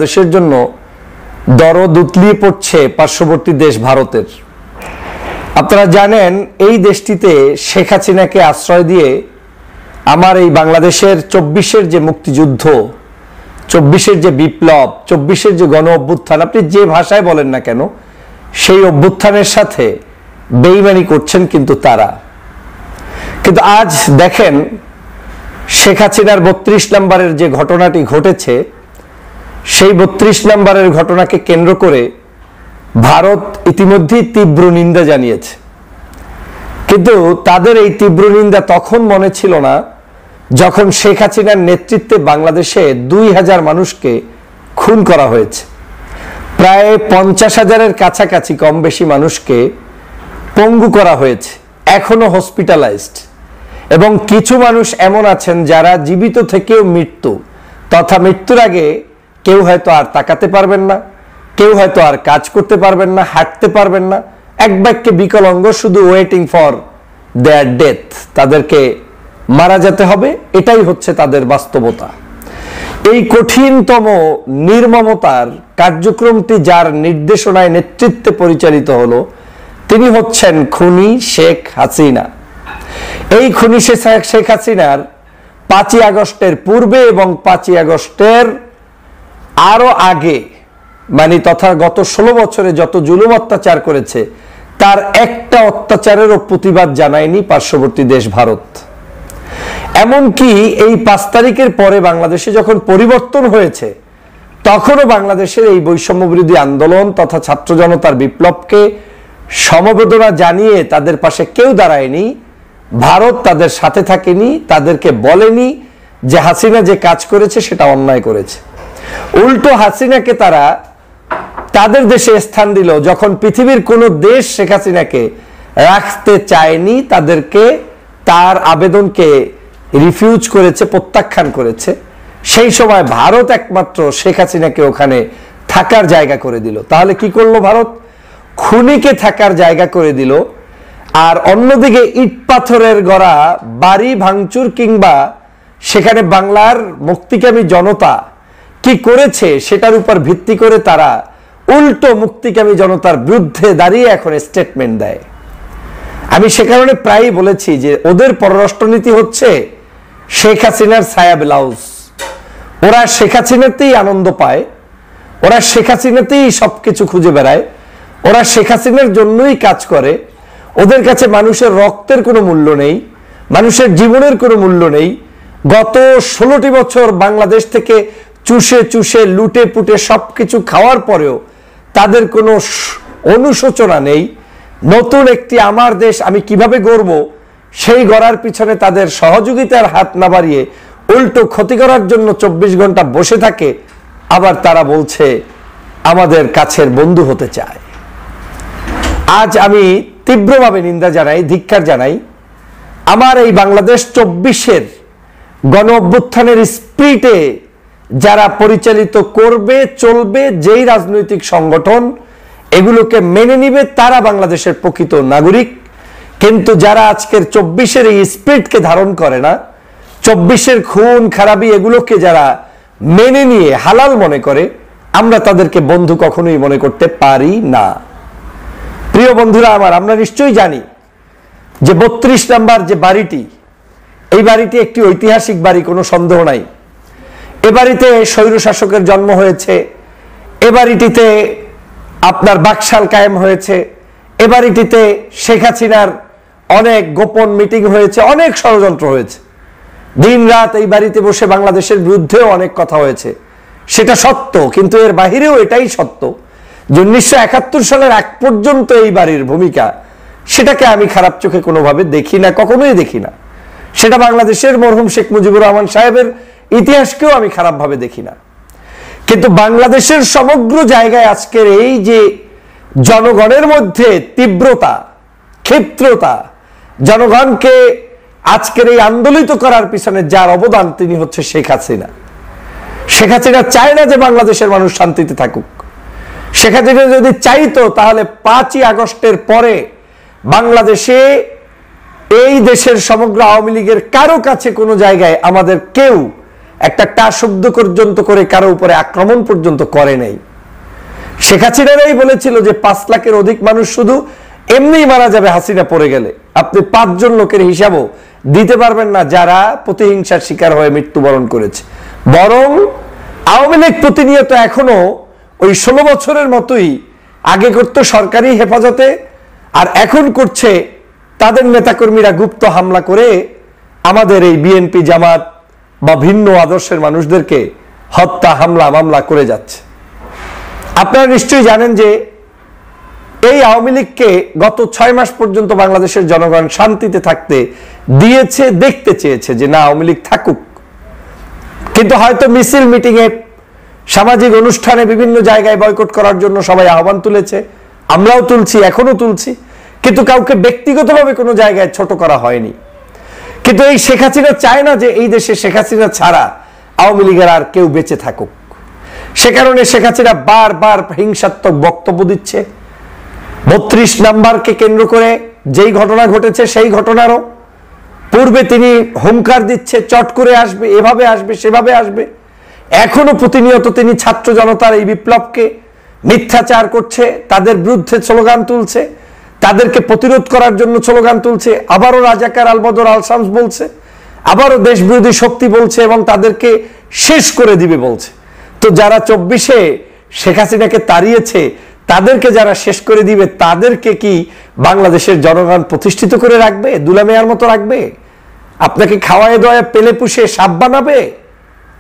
দেশের জন্য দরদ উতলিয়ে পড়ছে পার্শ্ববর্তী দেশ ভারতের। আপনারা জানেন এই দেশটিতে শেখ হাসিনাকে আশ্রয় দিয়ে আমার এই বাংলাদেশের 24-এর যে মুক্তিযুদ্ধ, 24-এর যে বিপ্লব, 24-এর যে গণ অভ্যুত্থান, আপনি যে ভাষায় বলেন না কেন, সেই অভ্যুত্থানের সাথে বেইমানি করছেন কিন্তু তারা। কিন্তু আজ দেখেন শেখ হাসিনার 32 নম্বরের যে ঘটনাটি ঘটেছে, সেই 32 নম্বরের ঘটনাকে কেন্দ্র করে ভারত ইতিমধ্যেই তীব্র নিন্দা জানিয়েছে। কিন্তু তাদের এই তীব্র নিন্দা তখন মনে ছিল না যখন শেখ হাসিনার নেতৃত্বে বাংলাদেশে 2000 মানুষকে খুন করা হয়েছে, প্রায় 50,000-এর কাছাকাছি কম বেশি মানুষকে পঙ্গু করা হয়েছে, এখনো হসপিটালাইজড, এবং কিছু মানুষ এমন আছেন যারা জীবিত থেকেও মৃত্যু তথা মৃত্যুর আগে কেউ হয়তো আর তাকাতে পারবেন না, কেউ হয়তো আর কাজ করতে পারবেন না, হাঁটতে পারবেন না, এক বাক্যে বিকলাঙ্গ, শুধু ওয়েটিং ফর দেয়ার ডেথ, তাদেরকে মারা যেতে হবে, এটাই হচ্ছে তাদের বাস্তবতা। এই কঠিনতম নির্মমতার কার্যক্রমটি যার নির্দেশনায় নেতৃত্বে পরিচালিত হলো তিনি হচ্ছেন খুনি শেখ হাসিনা। এই খুনি শেখ হাসিনার 5ই আগস্টের পূর্বে এবং 5ই আগস্টের আরো আগে, মানে তথা গত 16 বছরে যত জুলুম অত্যাচার করেছে তার একটা অত্যাচারেরও প্রতিবাদ জানায়নি পার্শ্ববর্তী দেশ ভারত। এমনকি এই 5 তারিখের পরে বাংলাদেশে যখন পরিবর্তন হয়েছে তখনও বাংলাদেশের এই বৈষম্য বিরোধী আন্দোলন তথা ছাত্র জনতার বিপ্লবকে সমবেদনা জানিয়ে তাদের পাশে কেউ দাঁড়ায়নি। ভারত তাদের সাথে থাকেনি, তাদেরকে বলেনি যে হাসিনা যে কাজ করেছে সেটা অন্যায় করেছে। উল্টো হাসিনাকে তারা তাদের দেশে স্থান দিল যখন পৃথিবীর কোনো দেশ শেখ হাসিনাকে রাখতে চায়নি, তাদেরকে তার আবেদনকে রিফিউজ করেছে, প্রত্যাখ্যান করেছে। সেই সময় ভারত একমাত্র শেখ হাসিনাকে ওখানে থাকার জায়গা করে দিল। তাহলে কি করলো ভারত? খুনিকে থাকার জায়গা করে দিল, আর অন্যদিকে ইট পাথরের গড়া বাড়ি ভাঙচুর কিংবা সেখানে বাংলার মুক্তিকামী জনতা কি করেছে সেটার উপর ভিত্তি করে তারা উল্টো মুক্তিকামী জনতার বিরুদ্ধে দাঁড়িয়ে এখন স্টেটমেন্ট দেয়। আমি সে কারণে প্রায়ই বলেছি যে ওদের পররাষ্ট্রনীতি হচ্ছে শেখ হাসিনার ছায়া ব্লাউজ। ওরা শেখ হাসিনাতেই আনন্দ পায়, ওরা শেখ হাসিনাতেই সবকিছু খুঁজে বেড়ায়, ওরা শেখ হাসিনার জন্যই কাজ করে। ওদের কাছে মানুষের রক্তের কোনো মূল্য নেই, মানুষের জীবনের কোনো মূল্য নেই। গত 16টি বছর বাংলাদেশ থেকে চুষে চুষে লুটে পুটে সবকিছু খাওয়ার পরেও তাদের কোনো অনুশোচনা নেই। নতুন একটি আমার দেশ আমি কিভাবে গড়ব সেই গড়ার পিছনে তাদের সহযোগিতার হাত না বাড়িয়ে উল্টো ক্ষতি করার জন্য 24 ঘন্টা বসে থাকে। আবার তারা বলছে আমাদের কাছের বন্ধু হতে চায়। আজ আমি তীব্রভাবে নিন্দা জানাই, ধিক্কার জানাই আমার এই বাংলাদেশ 24-এর গণ অভ্যুত্থানের স্পিরিটে যারা পরিচালিত করবে, চলবে, যেই রাজনৈতিক সংগঠন এগুলোকে মেনে নিবে তারা বাংলাদেশের প্রকৃত নাগরিক। কিন্তু যারা আজকের 24-এর এই স্পিরিটকে ধারণ করে না, 24-এর খুন খারাপি এগুলোকে যারা মেনে নিয়ে হালাল মনে করে, আমরা তাদেরকে বন্ধু কখনোই মনে করতে পারি না। প্রিয় বন্ধুরা আমার, আমরা নিশ্চয়ই জানি যে 32 নম্বর যে বাড়িটি, এই বাড়িটি একটি ঐতিহাসিক বাড়ি, কোনো সন্দেহ নাই। এ বাড়িতে স্বৈরশাসকের জন্ম হয়েছে, এ বাড়িটিতে আপনার বাকশাল কায়েম হয়েছে, এ বাড়িটিতে শেখ হাসিনার অনেক গোপন মিটিং হয়েছে, অনেক ষড়যন্ত্র হয়েছে। দিন রাত এই বাড়িতে বসে বাংলাদেশের বিরুদ্ধেও অনেক কথা হয়েছে, সেটা সত্য। কিন্তু এর বাহিরেও এটাই সত্য যে 1971 সালের আগ পর্যন্ত এই বাড়ির ভূমিকা, সেটাকে আমি খারাপ চোখে কোনোভাবে দেখি না, কখনোই দেখি না। সেটা বাংলাদেশের মরহুম শেখ মুজিবুর রহমান সাহেবের ইতিহাসকেও আমি খারাপভাবে দেখি না। কিন্তু বাংলাদেশের সমগ্র জায়গায় আজকের এই যে জনগণের মধ্যে তীব্রতা, ক্ষিপ্রতা, জনগণকে আজকের এই আন্দোলিত করার পিছনে যার অবদান তিনি হচ্ছে শেখ হাসিনা। শেখ হাসিনা চায় না যে বাংলাদেশের মানুষ শান্তিতে থাকুক। শেখ হাসিনা যদি চাইতো তাহলে 5ই আগস্টের পরে বাংলাদেশে এই দেশের সমগ্র আওয়ামী লীগের কারো কাছে কোনো জায়গায় আমাদের কেউ একটা টা শব্দ পর্যন্ত করে কারো উপরে আক্রমণ পর্যন্ত করে নাই। শেখ হাসিনারাই বলেছিল যে 5 লাখের অধিক মানুষ শুধু এমনিই মারা যাবে হাসিনা পড়ে গেলে। আপনি 5 জন লোকের হিসাবও দিতে পারবেন না যারা প্রতিহিংসার শিকার হয়ে মৃত্যুবরণ করেছে। বরং আওয়ামী লীগ প্রতিনিয়ত এখনো ওই 16 বছরের মতোই আগে করত সরকারি হেফাজতে, আর এখন করছে তাদের নেতাকর্মীরা গুপ্ত হামলা করে আমাদের এই বিএনপি জামাত বা ভিন্ন আদর্শের মানুষদেরকে হত্যা হামলা মামলা করে যাচ্ছে। আপনারা নিশ্চয়ই জানেন যে এই আওয়ামী লীগকে গত 6 মাস পর্যন্ত বাংলাদেশের জনগণ শান্তিতে থাকতে দিয়েছে, দেখতে চেয়েছে যে না আওয়ামী লীগ থাকুক। কিন্তু হয়তো মিছিল মিটিংয়ে সামাজিক অনুষ্ঠানে বিভিন্ন জায়গায় বয়কট করার জন্য সবাই আহ্বান তুলেছে, আমরাও তুলছি, এখনো তুলছি, কিন্তু কাউকে ব্যক্তিগতভাবে কোনো জায়গায় ছোট করা হয়নি। কিন্তু এই শেখ হাসিনা চায় না যে এই দেশে শেখ হাসিনা ছাড়া আওয়ামী লীগের আর কেউ বেঁচে থাকুক। সে কারণে শেখ হাসিনা বারবার হিংসাত্মক বক্তব্য দিচ্ছে। 32 নাম্বারকে কেন্দ্র করে যেই ঘটনা ঘটেছে সেই ঘটনারও পূর্বে তিনি হুঙ্কার দিচ্ছে, চট করে আসবে, এভাবে আসবে, সেভাবে আসবে। এখনো প্রতিনিয়ত তিনি ছাত্র জনতার এই বিপ্লবকে মিথ্যাচার করছে, তাদের বিরুদ্ধে স্লোগান তুলছে, তাদেরকে প্রতিরোধ করার জন্য স্লোগান তুলছে, আবারও রাজাকার আলবদর আল শামস বলছে, আবারও দেশ বিরোধী শক্তি বলছে এবং তাদেরকে শেষ করে দিবে বলছে। তো যারা 24-এ শেখ হাসিনাকে তাড়িয়েছে তাদেরকে যারা শেষ করে দিবে, তাদেরকে কি বাংলাদেশের জনগণ প্রতিষ্ঠিত করে রাখবে, দুলামেয়ার মতো রাখবে? আপনাকে খাওয়ায় দয়া পেলে পুষে সাপ বানাবে?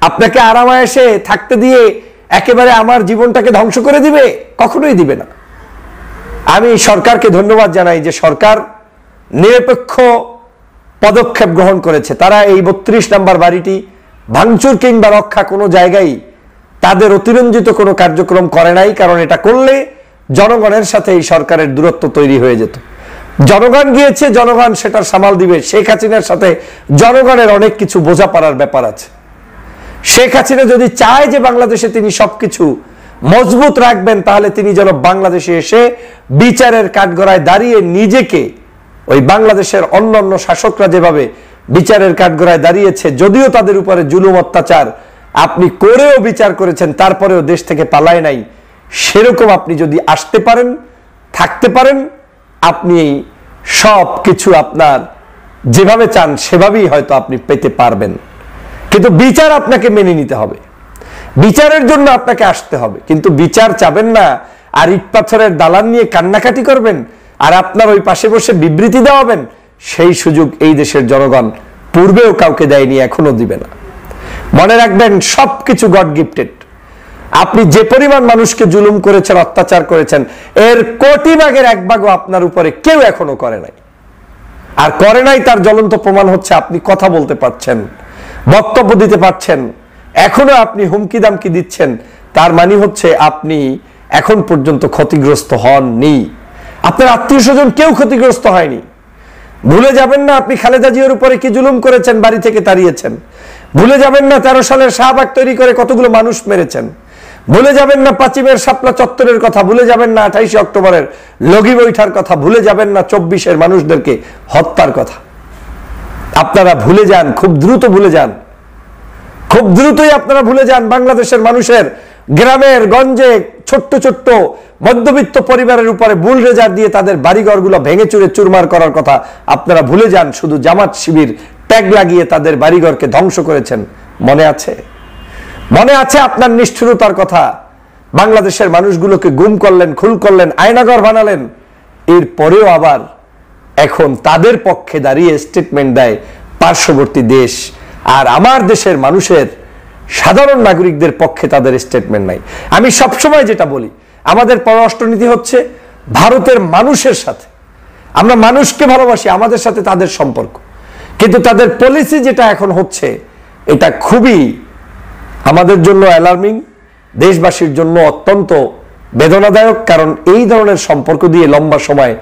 আপনাকে আরামায়েশে থাকতে দিয়ে একেবারে আমার জীবনটাকে ধ্বংস করে দিবে? কখনোই দিবে না। আমি সরকারকে ধন্যবাদ জানাই যে সরকার নিরপেক্ষ পদক্ষেপ গ্রহণ করেছে। তারা এই 32 নাম্বার বাড়িটি ভাঙচুর কিংবা রক্ষা কোনো জায়গায় তাদের অতিরঞ্জিত কোনো কার্যক্রম করে নাই, কারণ এটা করলে জনগণের সাথে এই সরকারের দূরত্ব তৈরি হয়ে যেত। জনগণ গিয়েছে, জনগণ সেটা সামাল দিবে। শেখ হাসিনার সাথে জনগণের অনেক কিছু বোঝাপড়ার ব্যাপার আছে। শেখ হাসিনা যদি চায় যে বাংলাদেশে তিনি সবকিছু মজবুত রাখবেন, তাহলে তিনি যেন বাংলাদেশে এসে বিচারের কাঠগড়ায় দাঁড়িয়ে নিজেকে ওই বাংলাদেশের অন্যান্য শাসকরা যেভাবে বিচারের কাঠগড়ায় দাঁড়িয়েছে, যদিও তাদের উপরে জুলুম অত্যাচার আপনি করেও বিচার করেছেন, তারপরেও দেশ থেকে পালায় নাই, সেরকম আপনি যদি আসতে পারেন, থাকতে পারেন, আপনি সব কিছু আপনার যেভাবে চান সেভাবেই হয়তো আপনি পেতে পারবেন। কিন্তু বিচার আপনাকে মেনে নিতে হবে, বিচারের জন্য আপনাকে আসতে হবে। কিন্তু বিচার চাবেন না আর ইট পাথরের দালান নিয়ে কান্নাকাটি করবেন আর আপনার ওই পাশে বসে বিবৃতি দেওয়াবেন, সেই সুযোগ এই দেশের জনগণ পূর্বেও কাউকে দেয়নি, এখনো দিবে না। মনে রাখবেন সবকিছু গড গিফটেড। আপনি যে পরিমাণ মানুষকে জুলুম করেছেন, অত্যাচার করেছেন, এর 1 ভাগের 1 ভাগও আপনার উপরে কেউ এখনো করে নাই। আর করে নাই তার জ্বলন্ত প্রমাণ হচ্ছে আপনি কথা বলতে পারছেন, বক্তব্য দিতে পারছেন, এখনো আপনি হুমকি দামকি দিচ্ছেন, তার মানে হচ্ছে আপনি এখন পর্যন্ত ক্ষতিগ্রস্ত হননি। আপনার আত্মীয় স্বজন কেউ ক্ষতিগ্রস্ত হয়নি। ভুলে যাবেন না আপনি খালেদা জিয়ার উপরে কি জুলুম করেছেন, বাড়ি থেকে তাড়িয়েছেন। ভুলে যাবেন না 13 সালের শাহবাগ তৈরি করে কতগুলো মানুষ মেরেছেন। ভুলে যাবেন না 5 শাপলা চত্বরের কথা। ভুলে যাবেন না 28 অক্টোবরের লগি বৈঠার কথা। ভুলে যাবেন না 24-এর মানুষদেরকে হত্যার কথা। আপনারা ভুলে যান, খুব দ্রুত ভুলে যান, খুব দ্রুতই আপনারা ভুলে যান বাংলাদেশের মানুষের গ্রামের গঞ্জে ছোট্ট ছোট্ট মধ্যবিত্ত পরিবারের উপরে বুলডোজার দিয়ে তাদের বাড়িঘরগুলো ভেঙে চুরে চুরমার করার কথা আপনারা ভুলে যান। শুধু জামাত শিবির ট্যাগ লাগিয়ে তাদের বাড়িঘরকে ধ্বংস করেছেন। মনে আছে? মনে আছে আপনার নিষ্ঠুরতার কথা? বাংলাদেশের মানুষগুলোকে গুম করলেন, খুন করলেন, আয়নাঘর বানালেন। এরপরেও আবার এখন তাদের পক্ষে দাঁড়িয়ে স্টেটমেন্ট দেয় পার্শ্ববর্তী দেশ, আর আমার দেশের মানুষের সাধারণ নাগরিকদের পক্ষে তাদের স্টেটমেন্ট নাই। আমি সবসময় যেটা বলি, আমাদের পররাষ্ট্রনীতি হচ্ছে ভারতের মানুষের সাথে, আমরা মানুষকে ভালোবাসি, আমাদের সাথে তাদের সম্পর্ক। কিন্তু তাদের পলিসি যেটা এখন হচ্ছে, এটা খুবই আমাদের জন্য অ্যালার্মিং, দেশবাসীর জন্য অত্যন্ত বেদনাদায়ক। কারণ এই ধরনের সম্পর্ক দিয়ে লম্বা সময়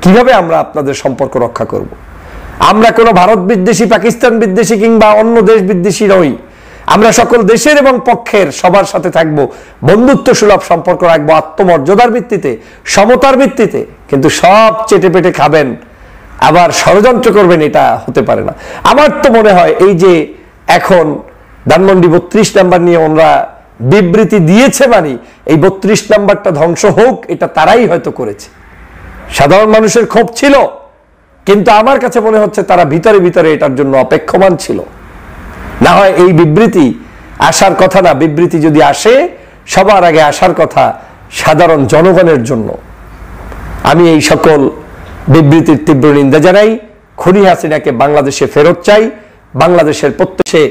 কিভাবে আমরা আপনাদের সম্পর্ক রক্ষা করব? আমরা কোনো ভারত বিদ্বেষী, পাকিস্তান বিদ্বেষী কিংবা অন্য দেশ বিদ্বেষী নই। আমরা সকল দেশের এবং পক্ষের সবার সাথে থাকবো, বন্ধুত্ব সুলভ সম্পর্ক রাখবো, আত্মমর্যাদার ভিত্তিতে, সমতার ভিত্তিতে। কিন্তু সব চেটে পেটে খাবেন, আবার ষড়যন্ত্র করবেন, এটা হতে পারে না। আমার তো মনে হয় এই যে এখন ধানমন্ডি 32 নাম্বার নিয়ে ওনারা বিবৃতি দিয়েছে, মানে এই 32 নাম্বারটা ধ্বংস হোক এটা তারাই হয়তো করেছে। সাধারণ মানুষের ক্ষোভ ছিল, কিন্তু আমার কাছে মনে হচ্ছে তারা ভিতরে ভিতরে এটার জন্য অপেক্ষমান ছিল। না হয় এই বিবৃতি আসার কথা না, বিবৃতি যদি আসে সবার আগে আসার কথা সাধারণ জনগণের জন্য। আমি এই সকল বিবৃতির তীব্র নিন্দা জানাই। খুনি হাসিনাকে বাংলাদেশে ফেরত চাই। বাংলাদেশের প্রত্যেকে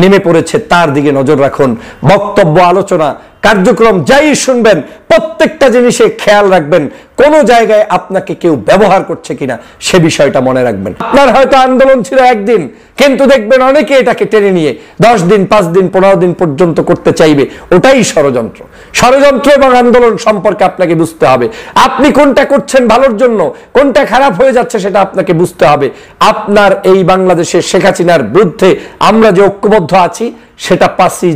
নেমে পড়েছে, তার দিকে নজর রাখুন। বক্তব্য, আলোচনা, কার্যক্রম যাই শুনবেন প্রত্যেকটা জিনিসে খেয়াল রাখবেন কোন জায়গায় আপনাকে কেউ ব্যবহার করছে কিনা সে বিষয়টা মনে রাখবেন। আপনার হয়তো আন্দোলন ছিল একদিন, কিন্তু দেখবেন অনেকে এটাকে টেনে নিয়ে 10 দিন, 5 দিন, 15 দিন পর্যন্ত করতে চাইবে। ওটাই ষড়যন্ত্র। ষড়যন্ত্র এবং আন্দোলন সম্পর্কে আপনাকে বুঝতে হবে। আপনি কোনটা করছেন ভালোর জন্য, কোনটা খারাপ হয়ে যাচ্ছে সেটা আপনাকে বুঝতে হবে। আপনার এই বাংলাদেশের শেখ হাসিনার বিরুদ্ধে আমরা যে ঐক্যবদ্ধ আছি সেটা 5ই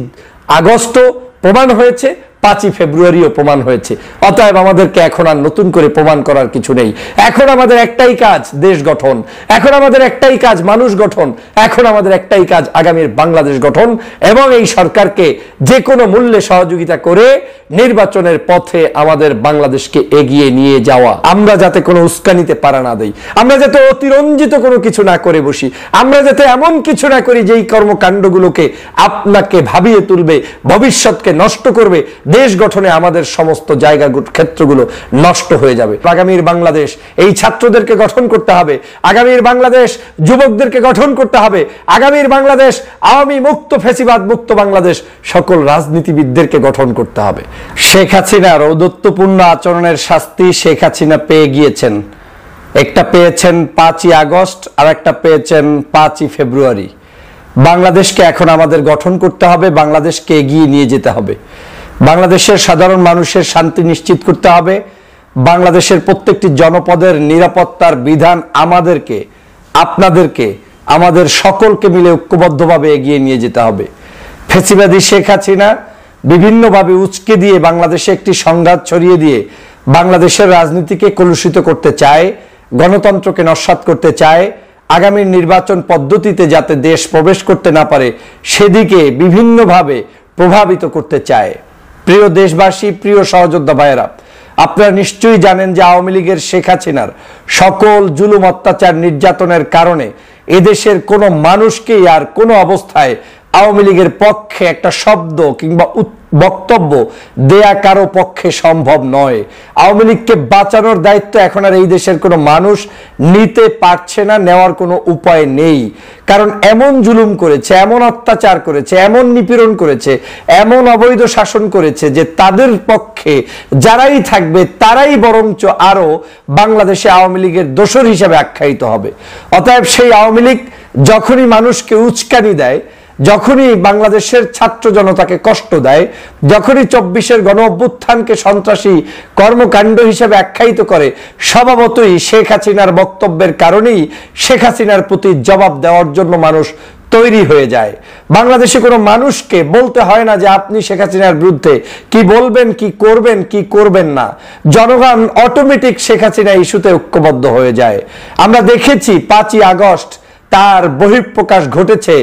আগস্ট প্রমাণ হয়েছে, 5ই ফেব্রুয়ারিও প্রমাণ হয়েছে। অতএব আমাদেরকে এখন আর নতুন করে প্রমাণ করার কিছু নেই। এখন আমাদের একটাই কাজ দেশ গঠন, এখন আমাদের একটাই কাজ মানুষ গঠন, এখন আমাদের একটাই কাজ আগামীর বাংলাদেশ গঠন এবং এই সরকারকে যে কোনো মূল্যে সহযোগিতা করে নির্বাচনের পথে আমাদের বাংলাদেশকে এগিয়ে নিয়ে যাওয়া। আমরা যাতে কোনো উস্কানিতে পারা না দেই, আমরা যাতে অতিরঞ্জিত কোনো কিছু না করে বসি, আমরা যাতে এমন কিছু না করি যেই কর্মকাণ্ডগুলোকে আপনাকে ভাবিয়ে তুলবে, ভবিষ্যৎকে নষ্ট করবে, দেশ গঠনে আমাদের সমস্ত জায়গা ক্ষেত্রগুলো নষ্ট হয়ে যাবে। আগামীর বাংলাদেশ এই ছাত্রদেরকে গঠন করতে হবে, আগামীর বাংলাদেশ যুবকদেরকে গঠন করতে হবে, আগামীর বাংলাদেশ আওয়ামী মুক্ত, ফ্যাসিবাদ মুক্ত বাংলাদেশ সকল রাজনীতিবিদদেরকে গঠন করতে হবে। শেখ হাসিনার ঔদ্ধত্যপূর্ণ আচরণের শাস্তি শেখ হাসিনা পেয়ে গিয়েছেন। একটা পেয়েছেন 5ই আগস্ট, আর একটা পেয়েছেন 5ই ফেব্রুয়ারি। বাংলাদেশকে এখন আমাদের গঠন করতে হবে, বাংলাদেশকে এগিয়ে নিয়ে যেতে হবে, বাংলাদেশের সাধারণ মানুষের শান্তি নিশ্চিত করতে হবে, বাংলাদেশের প্রত্যেকটি জনপদের নিরাপত্তার বিধান আমাদেরকে, আপনাদেরকে, আমাদের সকলকে মিলে ঐক্যবদ্ধভাবে এগিয়ে নিয়ে যেতে হবে। ফ্যাসিবাদী শেখ হাসিনা বিভিন্নভাবে উচকে দিয়ে বাংলাদেশে একটি সংঘাত ছড়িয়ে দিয়ে বাংলাদেশের রাজনীতিকে কলুষিত করতে চায়, গণতন্ত্রকে নস্যাৎ করতে চায়, আগামী নির্বাচন পদ্ধতিতে যাতে দেশ প্রবেশ করতে না পারে সেদিকে বিভিন্নভাবে প্রভাবিত করতে চায়। প্রিয় দেশবাসী, প্রিয় সহযোদ্ধা ভাইয়েরা, আপনারা নিশ্চয়ই জানেন যে আওয়ামী লীগের শেখ হাসিনার সকল জুলুম, অত্যাচার, নির্যাতনের কারণে এদেশের কোনো মানুষকেই আর কোনো অবস্থায় আওয়ামী লীগের পক্ষে একটা শব্দ কিংবা বক্তব্য দেয়া কারো পক্ষে সম্ভব নয়। আওয়ামী লীগকে বাঁচানোর দায়িত্ব এখন আর এই দেশের কোনো মানুষ নিতে পারছে না, নেওয়ার কোনো উপায় নেই। কারণ এমন জুলুম করেছে, এমন অত্যাচার করেছে, এমন নিপীড়ন করেছে, এমন অবৈধ শাসন করেছে যে তাদের পক্ষে যারাই থাকবে তারাই বরঞ্চ আরো বাংলাদেশে আওয়ামী লীগের দোসর হিসেবে আখ্যায়িত হবে। অতএব সেই আওয়ামী লীগ যখনই মানুষকে উস্কানি দেয়, যখনই বাংলাদেশের ছাত্র জনতাকে কষ্ট দেয়, যখনই 24-এর গণ অভ্যুত্থানকে সন্ত্রাসী কর্মকাণ্ড হিসেবে আখ্যায়িত করে, স্বভাবতই শেখ হাসিনার বক্তব্যের কারণেই শেখ হাসিনার প্রতি জবাব দেওয়ার জন্য মানুষ তৈরি হয়ে যায়। বাংলাদেশে কোনো মানুষকে বলতে হয় না যে আপনি শেখ হাসিনার বিরুদ্ধে কি বলবেন, কি করবেন, কি করবেন না। জনগণ অটোমেটিক শেখ হাসিনা ইস্যুতে ঐক্যবদ্ধ হয়ে যায়। আমরা দেখেছি 5ই আগস্ট তার বহিঃপ্রকাশ ঘটেছে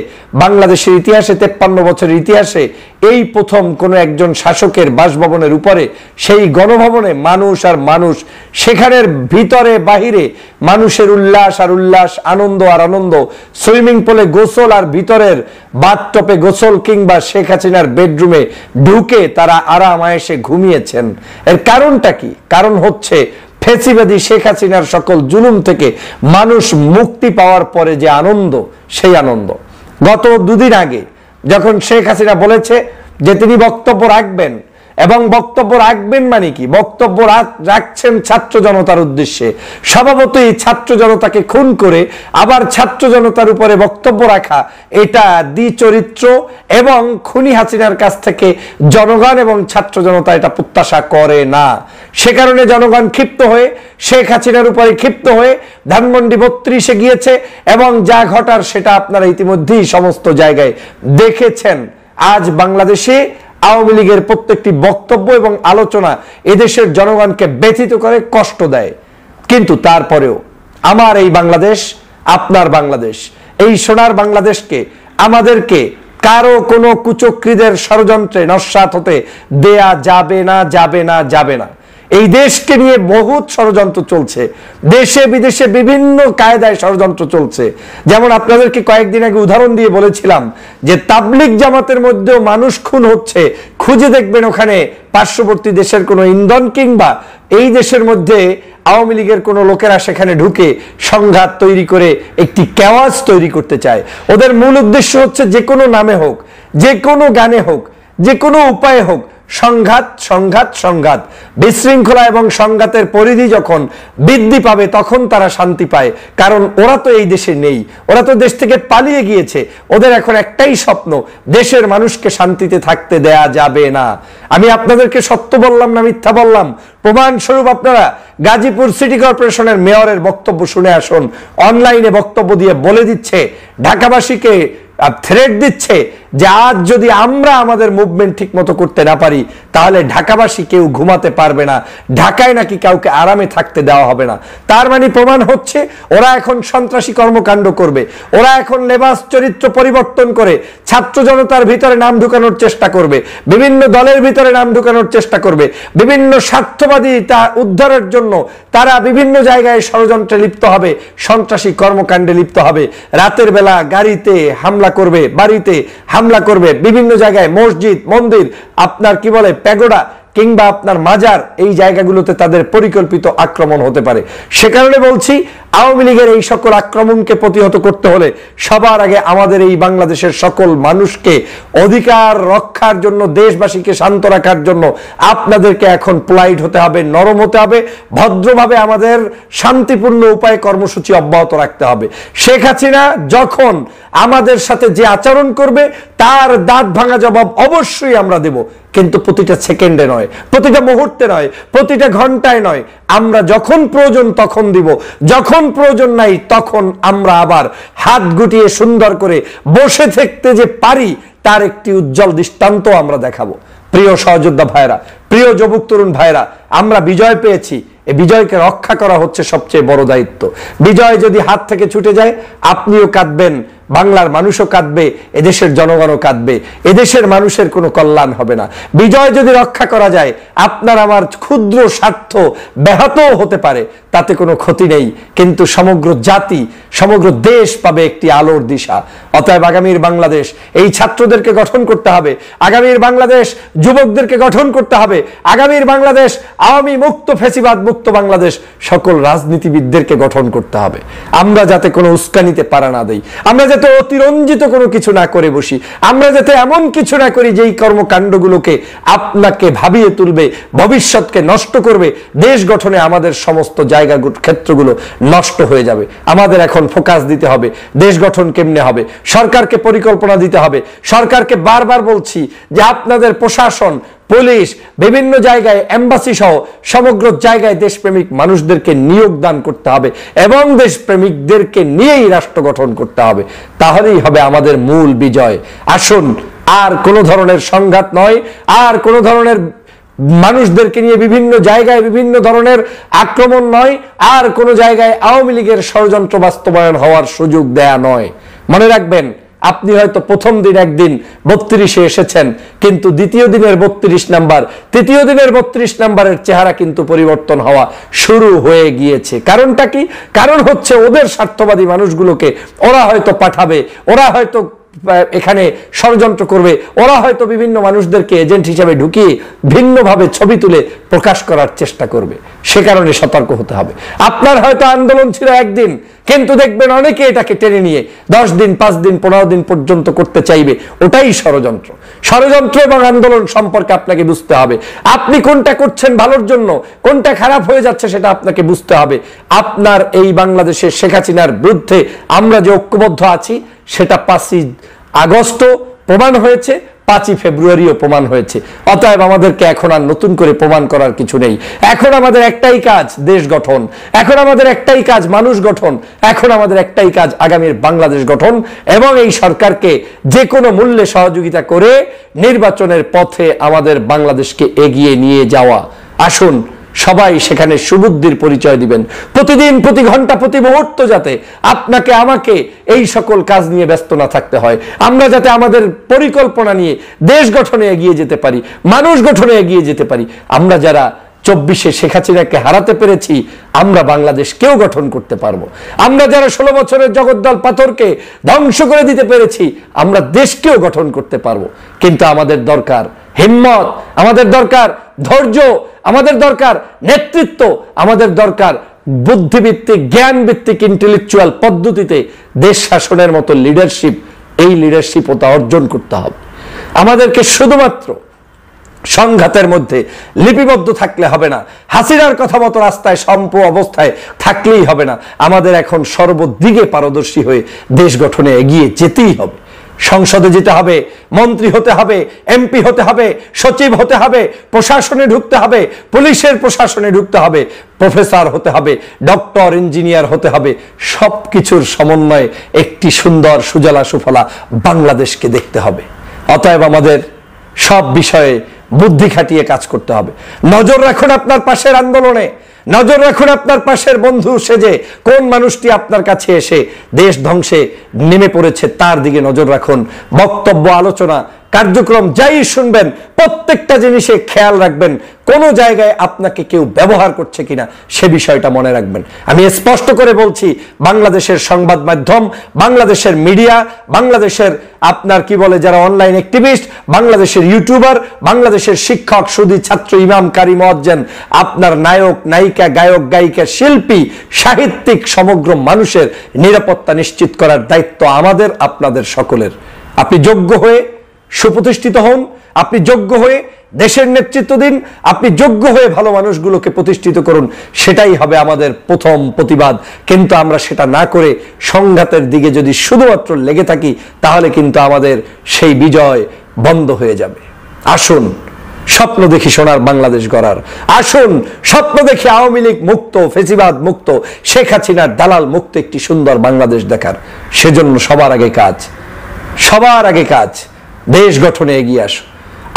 বাংলাদেশের ইতিহাসে, 53 বছরের ইতিহাসে এই প্রথম কোন একজন শাসকের বাসভবনের উপরে, সেই গণভবনে মানুষ আর মানুষ, সেখানের ভিতরে বাহিরে মানুষের উল্লাস আর উল্লাস, আনন্দ আর আনন্দ, সুইমিং পুলে গোসল আর ভিতরের বাথটবে গোসল, কিংবা শেখ হাসিনার বেডরুমে ঢুকে তারা আরাম আয়েশে ঘুমিয়েছেন। এর কারণটা কি? কারণ হচ্ছে ফ্যাসিবাদী শেখ হাসিনার সকল জুলুম থেকে মানুষ মুক্তি পাওয়ার পরে যে আনন্দ, সেই আনন্দ। গত 2 দিন আগে যখন শেখ হাসিনা বলেছে যে তিনি বক্তব্য রাখবেন, এবং বক্তব্য রাখবেন মানে কি, বক্তব্য রাখছেন ছাত্র জনতার উদ্দেশ্যে, স্বভাবতই ছাত্র জনতাকে খুন করে আবার ছাত্র জনতার উপরে বক্তব্য রাখা, এটা দ্বিচরিত্র এবং খুনি হাসিনার কাছ থেকে জনগণ এবং ছাত্র জনতা এটা প্রত্যাশা করে না। সে কারণে জনগণ ক্ষিপ্ত হয়ে, শেখ হাসিনার উপরে ক্ষিপ্ত হয়ে ধানমন্ডি 32-এ গিয়েছে, এবং যা ঘটার সেটা আপনারা ইতিমধ্যেই সমস্ত জায়গায় দেখেছেন। আজ বাংলাদেশে আওয়ামী লীগের প্রত্যেকটি বক্তব্য এবং আলোচনা এদেশের জনগণকে ব্যথিত করে, কষ্ট দেয়। কিন্তু তারপরেও আমার এই বাংলাদেশ, আপনার বাংলাদেশ, এই সোনার বাংলাদেশকে আমাদেরকে কারো কোনো কুচক্রীদের ষড়যন্ত্রে নস্যাৎ হতে দেয়া যাবে না, যাবে না, যাবে না। এই দেশকে নিয়ে বহুত ষড়যন্ত্র চলছে, দেশে বিদেশে বিভিন্ন কায়দায় ষড়যন্ত্র চলছে। যেমন আপনাদেরকে কয়েকদিন আগে উদাহরণ দিয়ে বলেছিলাম যে তাবলিগ জামাতের মধ্যেও মানুষ খুন হচ্ছে, খুঁজে দেখবেন ওখানে পার্শ্ববর্তী দেশের কোনো ইন্ধন কিংবা এই দেশের মধ্যে আওয়ামী লীগের কোনো লোকেরা সেখানে ঢুকে সংঘাত তৈরি করে একটি কেওয়াজ তৈরি করতে চায়। ওদের মূল উদ্দেশ্য হচ্ছে যে কোনো নামে হোক, যে কোনো গানে হোক, যে কোনো উপায়ে হোক সংঘাত, সংঘাত, সংঘাত। বিশৃঙ্খলা এবং সংঘাতের পরিধি যখন বৃদ্ধি পাবে তখন তারা শান্তি পায়, কারণ ওরা তো এই দেশে নেই, ওরা তো দেশ থেকে পালিয়ে গিয়েছে। ওদের এখন একটাই স্বপ্ন, দেশের মানুষকে শান্তিতে থাকতে দেয়া যাবে না। আমি আপনাদেরকে সত্য বললাম না মিথ্যা বললাম? প্রমাণস্বরূপ আপনারা গাজীপুর সিটি কর্পোরেশনের মেয়রের বক্তব্য শুনে আসুন। অনলাইনে বক্তব্য দিয়ে বলে দিচ্ছে, ঢাকাবাসীকে থ্রেট দিচ্ছে যে আজ যদি আমরা আমাদের মুভমেন্ট ঠিক মতো করতে না পারি তাহলে ঢাকাবাসী কেউ ঘুমাতে পারবে না, ঢাকায় নাকি কাউকে আরামে থাকতে দেওয়া হবে না। তার মানে প্রমাণ হচ্ছে ওরা এখন সন্ত্রাসী কর্মকাণ্ড করবে, ওরা এখন লেবাস চরিত্র পরিবর্তন করে ছাত্র জনতার ভিতরে নাম ঢুকানোর চেষ্টা করবে, বিভিন্ন দলের ভিতরে নাম ঢুকানোর চেষ্টা করবে, বিভিন্ন স্বার্থবাদী তা উদ্ধারের জন্য তারা বিভিন্ন জায়গায় ষড়যন্ত্রে লিপ্ত হবে, সন্ত্রাসী কর্মকাণ্ডে লিপ্ত হবে। রাতের বেলা গাড়িতে হামলা করবে, বাড়িতে হামলা করবে, বিভিন্ন জায়গায় মসজিদ, মন্দির, আপনার কি বলে প্যাগোডা কিংবা আপনার মাজার, এই জায়গাগুলোতে তাদের পরিকল্পিত আক্রমণ হতে পারে। সে কারণে বলছি আওয়ামী লীগের এই সকল আক্রমণকে প্রতিহত করতে হলে সবার আগে আমাদের এই বাংলাদেশের সকল মানুষকে অধিকার রক্ষার জন্য, দেশবাসীকে শান্ত রাখার জন্য আপনাদেরকে এখন পোলাইট হতে হবে, নরম হতে হবে, ভদ্রভাবে আমাদের শান্তিপূর্ণ উপায়ে কর্মসূচি অব্যাহত রাখতে হবে। শেখ হাসিনা যখন আমাদের সাথে যে আচরণ করবে তার দাঁত ভাঙা জবাব অবশ্যই আমরা দেব, কিন্তু প্রতিটা সেকেন্ডে নয়, প্রতিটা মুহূর্তে নয়, প্রতিটা ঘন্টায় নয়। আমরা যখন প্রয়োজন তখন দিব, যখন প্রয়োজন নাই তখন আমরা আবার হাত গুটিয়ে সুন্দর করে বসে থাকতে যে পারি তার একটি উজ্জ্বল দৃষ্টান্ত আমরা দেখাবো। প্রিয় সহযোদ্ধা ভাইরা, প্রিয় যুবক তরুণ ভাইরা, আমরা বিজয় পেয়েছি, এই বিজয়কে রক্ষা করা হচ্ছে সবচেয়ে বড় দায়িত্ব। বিজয় যদি হাত থেকে ছুটে যায় আপনিও কাঁদবেন, বাংলার মানুষও কাঁদবে, এদেশের জনগণও কাঁদবে, এদেশের মানুষের কোনো কল্যাণ হবে না। বিজয় যদি রক্ষা করা যায় আপনার আমার ক্ষুদ্র স্বার্থ ব্যাহতও হতে পারে, তাতে কোনো ক্ষতি নেই, কিন্তু সমগ্র জাতি, সমগ্র দেশ পাবে একটি আলোর দিশা। অতএব আগামীর বাংলাদেশ এই ছাত্রদেরকে গঠন করতে হবে, আগামীর বাংলাদেশ যুবকদেরকে গঠন করতে হবে, আগামীর বাংলাদেশ আওয়ামী মুক্ত, ফ্যাসিবাদ মুক্ত বাংলাদেশ সকল রাজনীতিবিদদেরকে গঠন করতে হবে। আমরা যাতে কোনো উস্কানিতে পারা না দেই, আমরা যাতে অতিরঞ্জিত কোনো কিছু না করে বসি, আমরা যাতে এমন কিছু না করি যেই কর্মকাণ্ডগুলোকে আপনাকে ভাবিয়ে তুলবে, ভবিষ্যৎকে নষ্ট করবে, দেশ গঠনে আমাদের সমস্ত জায়গা ক্ষেত্রগুলো নষ্ট হয়ে যাবে। আমাদের এখন ফোকাস দিতে হবে দেশ গঠন কেমনে হবে, সরকারকে পরিকল্পনা দিতে হবে। সরকারকে বারবার বলছি যে আপনাদের প্রশাসন, পুলিশ, বিভিন্ন জায়গায় এম্বাসি সহ সমগ্র জায়গায় দেশপ্রেমিক মানুষদেরকে নিয়োগ দান করতে হবে এবং দেশপ্রেমিকদেরকে নিয়েই রাষ্ট্র গঠন করতে হবে, তাহলেই হবে আমাদের মূল বিজয়। আসুন, আর কোনো ধরনের সংঘাত নয়, আর কোনো ধরনের মানুষদেরকে নিয়ে বিভিন্ন জায়গায় বিভিন্ন ধরনের আক্রমণ নয়, আর কোনো জায়গায় আওয়ামী লীগের ষড়যন্ত্র বাস্তবায়ন হওয়ার সুযোগ দেয়া নয়। মনে রাখবেন, আপনি হয়তো প্রথম দিন একদিন 32-এ এসেছেন, কিন্তু দ্বিতীয় দিনের 32 নাম্বার, তৃতীয় দিনের 32 নাম্বারের চেহারা কিন্তু পরিবর্তন হওয়া শুরু হয়ে গিয়েছে। কারণটা কি? কারণ হচ্ছে ওদের স্বার্থবাদী মানুষগুলোকে ওরা হয়তো পাঠাবে, ওরা হয়তো এখানে ষড়যন্ত্র করবে, ওরা হয়তো বিভিন্ন মানুষদেরকে এজেন্ট হিসেবে ঢুকিয়ে ভিন্নভাবে ছবি তুলে প্রকাশ করার চেষ্টা করবে। সে কারণে সতর্ক হতে হবে। আপনার হয়তো আন্দোলন ছিল একদিন, কিন্তু দেখবেন অনেকে এটাকে টেনে নিয়ে 10 দিন, 5 দিন, 15 দিন পর্যন্ত করতে চাইবে। ওটাই ষড়যন্ত্র। ষড়যন্ত্র এবং আন্দোলন সম্পর্কে আপনাকে বুঝতে হবে। আপনি কোনটা করছেন ভালোর জন্য, কোনটা খারাপ হয়ে যাচ্ছে সেটা আপনাকে বুঝতে হবে। আপনার এই বাংলাদেশের শেখ হাসিনার বিরুদ্ধে আমরা যে ঐক্যবদ্ধ আছি সেটা 5ই আগস্ট প্রমাণ হয়েছে, 5ই ফেব্রুয়ারিও প্রমাণ হয়েছে। অতএব আমাদেরকে এখন আর নতুন করে প্রমাণ করার কিছু নেই। এখন আমাদের একটাই কাজ দেশ গঠন, এখন আমাদের একটাই কাজ মানুষ গঠন, এখন আমাদের একটাই কাজ আগামীর বাংলাদেশ গঠন এবং এই সরকারকে যে কোনো মূল্যে সহযোগিতা করে নির্বাচনের পথে আমাদের বাংলাদেশকে এগিয়ে নিয়ে যাওয়া। আসুন, সবাই সেখানে সুবুদ্ধির পরিচয় দিবেন। প্রতিদিন, প্রতি ঘন্টা, প্রতি মুহূর্ত যাতে আপনাকে আমাকে এই সকল কাজ নিয়ে ব্যস্ত না থাকতে হয়, আমরা যাতে আমাদের পরিকল্পনা নিয়ে দেশ গঠনে এগিয়ে যেতে পারি, মানুষ গঠনে এগিয়ে যেতে পারি। আমরা যারা 24-এ শেখ হাসিনাকে হারাতে পেরেছি, আমরা বাংলাদেশকেও গঠন করতে পারবো। আমরা যারা 16 বছরের জগদ্দল পাথরকে ধ্বংস করে দিতে পেরেছি, আমরা দেশকেও গঠন করতে পারবো। কিন্তু আমাদের দরকার হিম্মত, আমাদের দরকার ধৈর্য, আমাদের দরকার নেতৃত্ব, আমাদের দরকার বুদ্ধিভিত্তিক, জ্ঞানভিত্তিক, ইন্টেলেকচুয়াল পদ্ধতিতে দেশ শাসনের মতো লিডারশিপ। এই লিডারশিপটা অর্জন করতে হবে। আমাদেরকে শুধুমাত্র সংঘাতের মধ্যে লিপিবদ্ধ থাকলে হবে না, হাসিনার কথা মতো রাস্তায় সম্প অবস্থায় থাকলেই হবে না। আমাদের এখন সর্বদিকে পারদর্শী হয়ে দেশ গঠনে এগিয়ে যেতেই হবে। সংসদে যেতে হবে, মন্ত্রী হতে হবে, এমপি হতে হবে, সচিব হতে হবে, প্রশাসনে ঢুকতে হবে, পুলিশের প্রশাসনে ঢুকতে হবে, প্রফেসর হতে হবে, ডক্টর, ইঞ্জিনিয়ার হতে হবে। সবকিছুর সমন্বয়ে একটি সুন্দর সুজলা সুফলা বাংলাদেশকে দেখতে হবে। অতএব আমাদের সব বিষয়ে বুদ্ধি খাটিয়ে কাজ করতে হবে। নজর রাখুন আপনার পাশের আন্দোলনে, নজর রাখুন আপনার পাশের বন্ধু সেজে কোন মানুষটি আপনার কাছে এসে দেশ ধ্বংসে নেমে পড়েছে তার দিকে নজর রাখুন। বক্তব্য, আলোচনা, কার্যক্রম যাই শুনবেন প্রত্যেকটা জিনিসে খেয়াল রাখবেন কোন জায়গায় আপনাকে কেউ ব্যবহার করছে কিনা, সে বিষয়টা মনে রাখবেন। আমি স্পষ্ট করে বলছি, বাংলাদেশের সংবাদ মাধ্যম, বাংলাদেশের মিডিয়া, বাংলাদেশের আপনার কি বলে যারা অনলাইন অ্যাক্টিভিস্ট, বাংলাদেশের ইউটিউবার, বাংলাদেশের শিক্ষক, সুদী, ছাত্র, ইমাম, কারি, মুয়াজ্জিন, আপনার নায়ক, নায়িকা, গায়ক, গায়িকা, শিল্পী, সাহিত্যিক, সমগ্র মানুষের নিরাপত্তা নিশ্চিত করার দায়িত্ব আমাদের, আপনাদের সকলের। আপনি যোগ্য হয়ে সুপ্রতিষ্ঠিত হন, আপনি যোগ্য হয়ে দেশের নেতৃত্ব দিন, আপনি যোগ্য হয়ে ভালো মানুষগুলোকে প্রতিষ্ঠিত করুন। সেটাই হবে আমাদের প্রথম প্রতিবাদ। কিন্তু আমরা সেটা না করে সংঘাতের দিকে যদি শুধুমাত্র লেগে থাকি, তাহলে কিন্তু আমাদের সেই বিজয় বন্ধ হয়ে যাবে। আসুন স্বপ্ন দেখি সোনার বাংলাদেশ গড়ার, আসুন স্বপ্ন দেখি আওয়ামী লীগ মুক্ত, ফেসিবাদ মুক্ত, শেখ হাসিনার দালাল মুক্ত একটি সুন্দর বাংলাদেশ দেখার। সেজন্য সবার আগে কাজ দেশ গঠনে এগিয়ে আসো।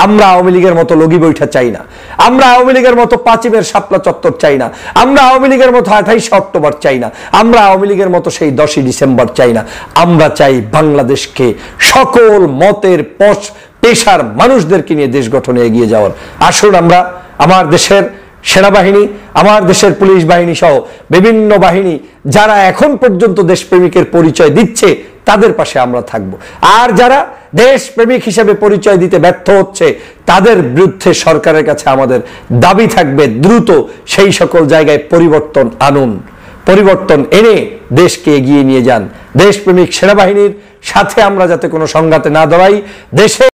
আমরা আওয়ামী লীগের মতো লগি বৈঠা চাই না, আমরা আওয়ামী লীগের মতো 5 শাপলা চত্বর চাই না, আমরা আওয়ামী লীগের মতো 28 অক্টোবর চাই না, আমরা আওয়ামী লীগের মতো সেই 10 ডিসেম্বর চাই না। আমরা চাই বাংলাদেশকে সকল মতের পেশার মানুষদেরকে নিয়ে দেশ গঠনে এগিয়ে যাওয়ার। আসুন আমরা আমার দেশের সেনাবাহিনী, আমার দেশের পুলিশ বাহিনী সহ বিভিন্ন বাহিনী যারা এখন পর্যন্ত দেশপ্রেমিকের পরিচয় দিচ্ছে, তাদের পাশে আমরা থাকব। আর যারা দেশপ্রেমিক হিসেবে পরিচয় দিতে ব্যর্থ হচ্ছে, তাদের বিরুদ্ধে সরকারের কাছে আমাদের দাবি থাকবে দ্রুত সেই সকল জায়গায় পরিবর্তন আনুন, পরিবর্তন এনে দেশকে এগিয়ে নিয়ে যান। দেশপ্রেমিক সেনাবাহিনীর সাথে আমরা যাতে কোনো সংঘাতে না দাঁড়াই, দেশে